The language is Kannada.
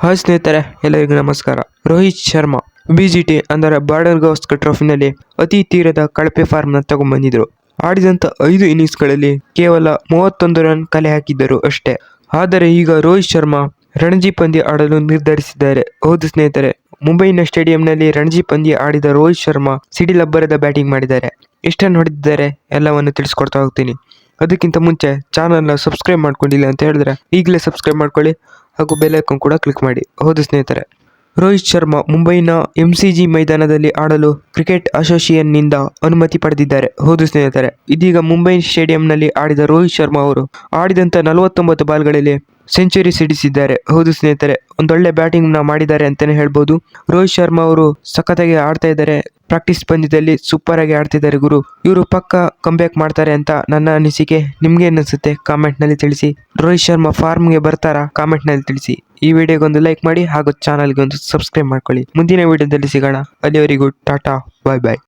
ಹಾಯ್ ಸ್ನೇಹಿತರೆ, ಎಲ್ಲರಿಗೂ ನಮಸ್ಕಾರ. ರೋಹಿತ್ ಶರ್ಮಾ ಬಿಜಿಟಿ ಅಂದರೆ ಬಾರ್ಡರ್ ಗವಾಸ್ಕರ್ ಟ್ರೋಫಿನಲ್ಲಿ ಅತಿ ತೀರದ ಕಳಪೆ ಫಾರ್ಮ್ನ ತಗೊಂಡ್ಬಂದಿದ್ರು. ಆಡಿದಂಥ 5 ಇನ್ನಿಂಗ್ಸ್ಗಳಲ್ಲಿ ಕೇವಲ 31 ರನ್ ಕಲೆ ಹಾಕಿದ್ದರು ಅಷ್ಟೇ. ಆದರೆ ಈಗ ರೋಹಿತ್ ಶರ್ಮಾ ರಣಜಿ ಪಂದ್ಯ ಆಡಲು ನಿರ್ಧರಿಸಿದ್ದಾರೆ. ಹೌದು ಸ್ನೇಹಿತರೆ, ಮುಂಬೈನ ಸ್ಟೇಡಿಯಂನಲ್ಲಿ ರಣಜಿ ಪಂದ್ಯ ಆಡಿದ ರೋಹಿತ್ ಶರ್ಮಾ ಸಿಡಿಲಬ್ಬರದ ಬ್ಯಾಟಿಂಗ್ ಮಾಡಿದ್ದಾರೆ. ಎಷ್ಟು ರನ್ ಹೊಡೆದಿದ್ದಾರೆ ಎಲ್ಲವನ್ನು ತಿಳಿಸ್ಕೊಡ್ತಾ ಹೋಗ್ತೀನಿ. ಅದಕ್ಕಿಂತ ಮುಂಚೆ ಚಾನಲ್ನ ಸಬ್ಸ್ಕ್ರೈಬ್ ಮಾಡ್ಕೊಂಡಿಲ್ಲ ಅಂತ ಹೇಳಿದ್ರೆ ಈಗಲೇ ಸಬ್ಸ್ಕ್ರೈಬ್ ಮಾಡ್ಕೊಳ್ಳಿ ಹಾಗೂ ಬೆಲ್ ಐಕಾನ್ ಕೂಡ ಕ್ಲಿಕ್ ಮಾಡಿ. ಹೌದು ಸ್ನೇಹಿತರೆ, ರೋಹಿತ್ ಶರ್ಮಾ ಮುಂಬೈನ MCG ಮೈದಾನದಲ್ಲಿ ಆಡಲು ಕ್ರಿಕೆಟ್ ಅಸೋಸಿಯೇಷನ್ನಿಂದ ಅನುಮತಿ ಪಡೆದಿದ್ದಾರೆ. ಹೌದು ಸ್ನೇಹಿತರೆ, ಇದೀಗ ಮುಂಬೈ ಸ್ಟೇಡಿಯಂನಲ್ಲಿ ಆಡಿದ ರೋಹಿತ್ ಶರ್ಮಾ ಅವರು ಆಡಿದಂಥ 49 ಬಾಲ್ಗಳಲ್ಲಿ ಸೆಂಚುರಿ ಸಿಡಿಸಿದ್ದಾರೆ. ಹೌದು ಸ್ನೇಹಿತರೆ, ಒಂದೊಳ್ಳೆ ಬ್ಯಾಟಿಂಗ್ನ ಮಾಡಿದ್ದಾರೆ ಅಂತಲೇ ಹೇಳ್ಬೋದು. ರೋಹಿತ್ ಶರ್ಮಾ ಅವರು ಸಖತ್ತಾಗಿ ಆಡ್ತಾ ಇದ್ದಾರೆ. ಪ್ರಾಕ್ಟೀಸ್ ಪಂದ್ಯದಲ್ಲಿ ಸೂಪರ್ ಆಗಿ ಆಡ್ತಿದ್ದಾರೆ ಗುರು. ಇವರು ಪಕ್ಕ ಕಂಬ್ಯಾಕ್ ಮಾಡ್ತಾರೆ ಅಂತ ನನ್ನ ಅನಿಸಿಕೆ. ನಿಮ್ಗೆ ಅನಿಸುತ್ತೆ ಕಾಮೆಂಟ್ನಲ್ಲಿ ತಿಳಿಸಿ. ರೋಹಿತ್ ಶರ್ಮಾ ಫಾರ್ಮ್ಗೆ ಬರ್ತಾರಾ ಕಾಮೆಂಟ್ನಲ್ಲಿ ತಿಳಿಸಿ. ಈ ವಿಡಿಯೋಗೆ ಒಂದು ಲೈಕ್ ಮಾಡಿ ಹಾಗೂ ಚಾನಲ್ಗೆ ಒಂದು ಸಬ್ಸ್ಕ್ರೈಬ್ ಮಾಡ್ಕೊಳ್ಳಿ. ಮುಂದಿನ ವಿಡಿಯೋದಲ್ಲಿ ಸಿಗೋಣ. ಅಲ್ಲಿವರೆಗೂ ಟಾಟಾ, ಬಾಯ್ ಬಾಯ್.